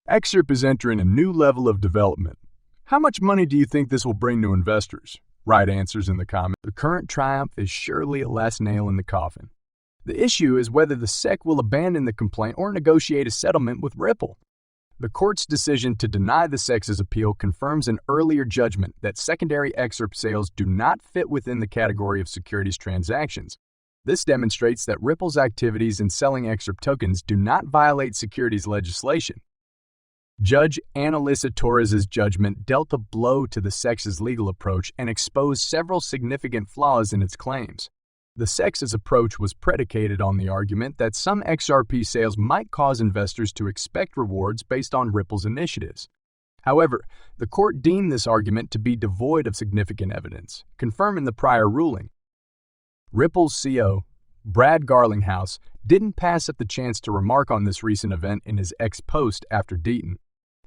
XRP is entering a new level of development. How much money do you think this will bring to investors? Write answers in the comments. The current triumph is surely a last nail in the coffin. The issue is whether the SEC will abandon the complaint or negotiate a settlement with Ripple. The court's decision to deny the SEC's appeal confirms an earlier judgment that secondary XRP sales do not fit within the category of securities transactions. This demonstrates that Ripple's activities in selling XRP tokens do not violate securities legislation. Judge Annalisa Torres's judgment dealt a blow to the SEC's legal approach and exposed several significant flaws in its claims. The SEC's approach was predicated on the argument that some XRP sales might cause investors to expect rewards based on Ripple's initiatives. However, the court deemed this argument to be devoid of significant evidence, confirming the prior ruling. Ripple's CEO, Brad Garlinghouse, didn't pass up the chance to remark on this recent event in his X post after Deaton.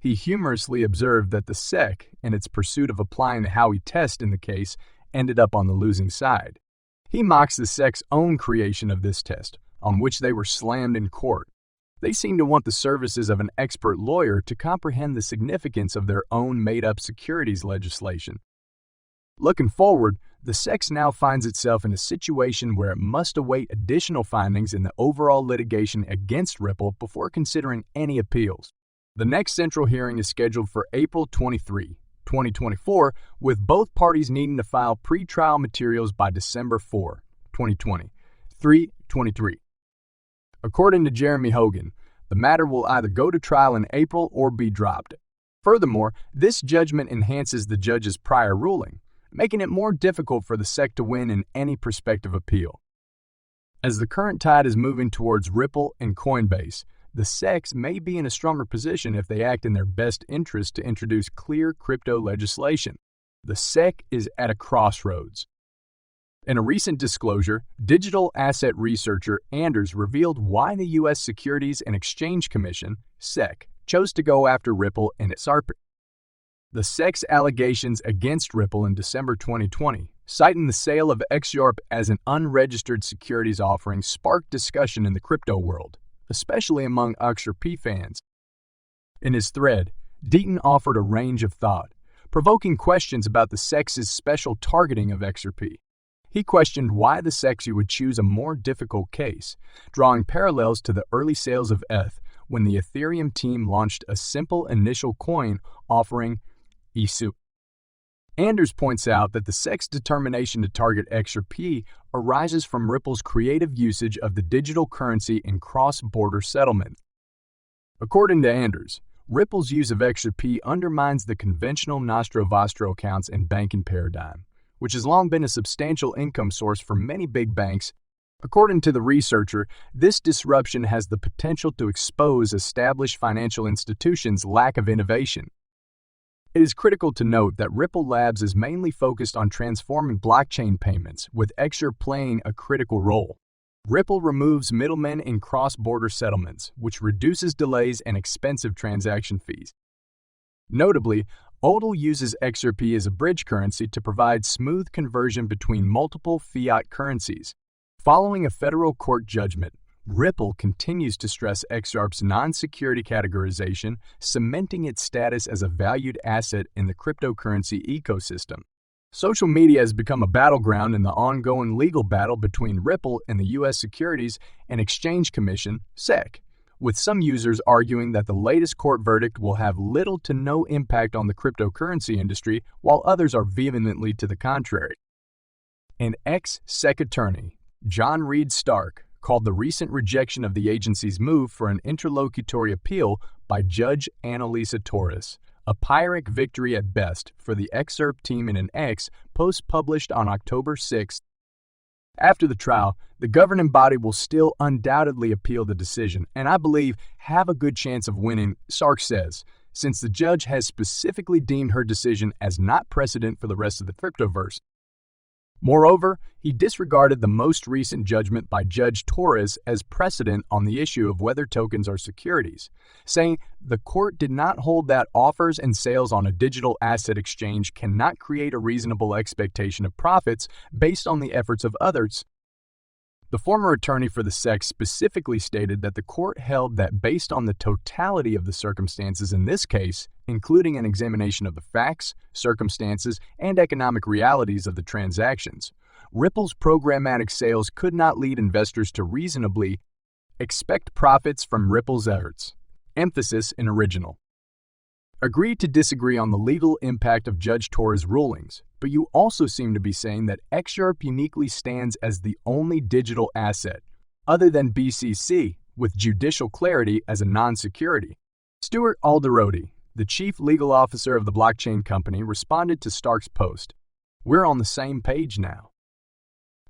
He humorously observed that the SEC, in its pursuit of applying the Howey test in the case, ended up on the losing side. He mocks the SEC's own creation of this test, on which they were slammed in court. They seem to want the services of an expert lawyer to comprehend the significance of their own made-up securities legislation. Looking forward, the SEC now finds itself in a situation where it must await additional findings in the overall litigation against Ripple before considering any appeals. The next central hearing is scheduled for April 23, 2024, with both parties needing to file pre-trial materials by December 4, 2023. According to Jeremy Hogan, the matter will either go to trial in April or be dropped. Furthermore, this judgment enhances the judge's prior ruling, making it more difficult for the SEC to win in any prospective appeal. As the current tide is moving towards Ripple and Coinbase, the SEC may be in a stronger position if they act in their best interest to introduce clear crypto legislation. The SEC is at a crossroads. In a recent disclosure, digital asset researcher Anders revealed why the U.S. Securities and Exchange Commission, SEC, chose to go after Ripple and XRP. The SEC's allegations against Ripple in December 2020, citing the sale of XRP as an unregistered securities offering, sparked discussion in the crypto world, especially among XRP fans. In his thread, Deaton offered a range of thought, provoking questions about the SEC's special targeting of XRP. He questioned why the SEC would choose a more difficult case, drawing parallels to the early sales of ETH when the Ethereum team launched a simple initial coin offering ETH. Anders points out that the SEC's determination to target XRP arises from Ripple's creative usage of the digital currency in cross-border settlement. According to Anders, Ripple's use of XRP undermines the conventional nostro-vostro accounts and banking paradigm, which has long been a substantial income source for many big banks. According to the researcher, this disruption has the potential to expose established financial institutions' lack of innovation. It is critical to note that Ripple Labs is mainly focused on transforming blockchain payments, with XRP playing a critical role. Ripple removes middlemen in cross-border settlements, which reduces delays and expensive transaction fees. Notably, ODL uses XRP as a bridge currency to provide smooth conversion between multiple fiat currencies. Following a federal court judgment, Ripple continues to stress XRP's non-security categorization, cementing its status as a valued asset in the cryptocurrency ecosystem. Social media has become a battleground in the ongoing legal battle between Ripple and the U.S. Securities and Exchange Commission, SEC, with some users arguing that the latest court verdict will have little to no impact on the cryptocurrency industry, while others are vehemently to the contrary. An ex-SEC attorney, John Reed Stark, called the recent rejection of the agency's move for an interlocutory appeal by Judge Annalisa Torres a Pyrrhic victory at best for the XRP team in an X post published on October 6. After the trial, the governing body will still undoubtedly appeal the decision, and I believe have a good chance of winning, Stark says, since the judge has specifically deemed her decision as not precedent for the rest of the cryptoverse. Moreover, he disregarded the most recent judgment by Judge Torres as precedent on the issue of whether tokens are securities, saying the court did not hold that offers and sales on a digital asset exchange cannot create a reasonable expectation of profits based on the efforts of others. The former attorney for the SEC specifically stated that the court held that based on the totality of the circumstances in this case, including an examination of the facts, circumstances, and economic realities of the transactions, Ripple's programmatic sales could not lead investors to reasonably expect profits from Ripple's efforts. Emphasis in original. Agreed to disagree on the legal impact of Judge Torres' rulings, but you also seem to be saying that XRP uniquely stands as the only digital asset, other than BCC, with judicial clarity as a non-security. Stuart Alderodi, the chief legal officer of the blockchain company, responded to Stark's post. We're on the same page now.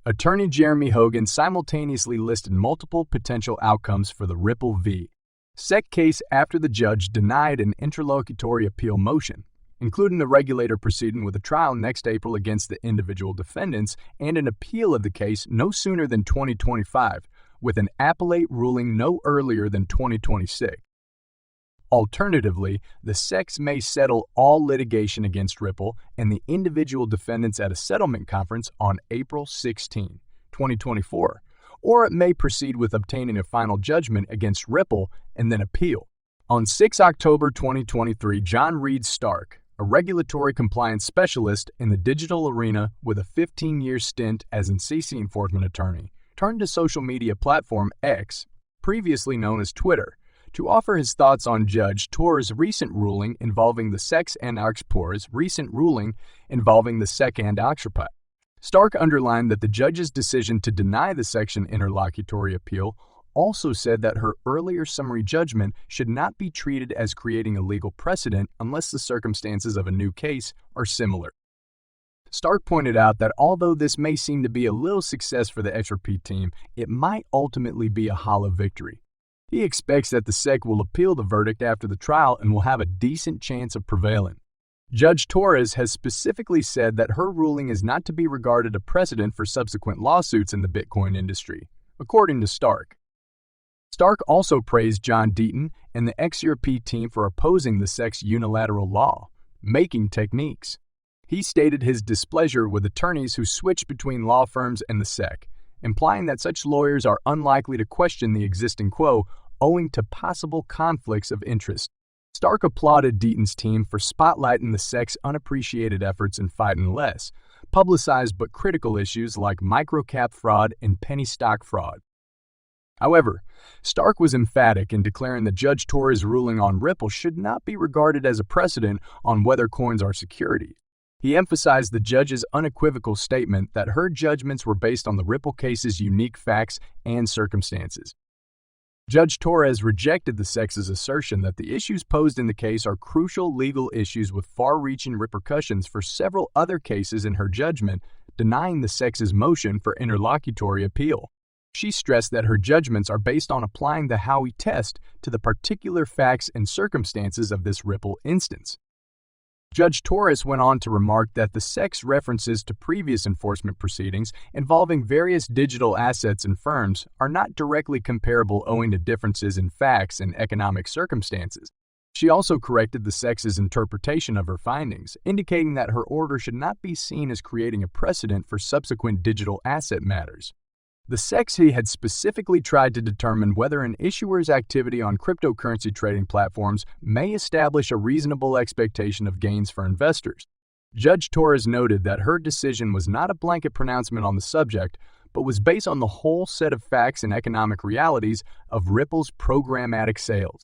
Attorney Jeremy Hogan simultaneously listed multiple potential outcomes for the Ripple v. SEC case after the judge denied an interlocutory appeal motion, including the regulator proceeding with a trial next April against the individual defendants and an appeal of the case no sooner than 2025, with an appellate ruling no earlier than 2026. Alternatively, the SEC may settle all litigation against Ripple and the individual defendants at a settlement conference on April 16, 2024, or it may proceed with obtaining a final judgment against Ripple and then appeal. On 6 October 2023, John Reed Stark, a regulatory compliance specialist in the digital arena with a 15-year stint as an SEC enforcement attorney, turned to social media platform X, previously known as Twitter, to offer his thoughts on Judge Torres' recent ruling involving the SEC and XRP's recent ruling involving the SEC and XRP. Stark underlined that the judge's decision to deny the section interlocutory appeal also said that her earlier summary judgment should not be treated as creating a legal precedent unless the circumstances of a new case are similar. Stark pointed out that although this may seem to be a little success for the XRP team, it might ultimately be a hollow victory. He expects that the SEC will appeal the verdict after the trial and will have a decent chance of prevailing. Judge Torres has specifically said that her ruling is not to be regarded a precedent for subsequent lawsuits in the Bitcoin industry, according to Stark. Stark also praised John Deaton and the XRP team for opposing the SEC's unilateral law-making techniques. He stated his displeasure with attorneys who switch between law firms and the SEC, implying that such lawyers are unlikely to question the existing quo owing to possible conflicts of interest. Stark applauded Deaton's team for spotlighting the SEC's unappreciated efforts in fighting less publicized but critical issues like microcap fraud and penny stock fraud. However, Stark was emphatic in declaring that Judge Torres' ruling on Ripple should not be regarded as a precedent on whether coins are securities. He emphasized the judge's unequivocal statement that her judgments were based on the Ripple case's unique facts and circumstances. Judge Torres rejected the SEC's assertion that the issues posed in the case are crucial legal issues with far-reaching repercussions for several other cases in her judgment, denying the SEC's motion for interlocutory appeal. She stressed that her judgments are based on applying the Howey test to the particular facts and circumstances of this Ripple instance. Judge Torres went on to remark that the SEC's references to previous enforcement proceedings involving various digital assets and firms are not directly comparable owing to differences in facts and economic circumstances. She also corrected the SEC's interpretation of her findings, indicating that her order should not be seen as creating a precedent for subsequent digital asset matters. The SEC had specifically tried to determine whether an issuer's activity on cryptocurrency trading platforms may establish a reasonable expectation of gains for investors. Judge Torres noted that her decision was not a blanket pronouncement on the subject, but was based on the whole set of facts and economic realities of Ripple's programmatic sales.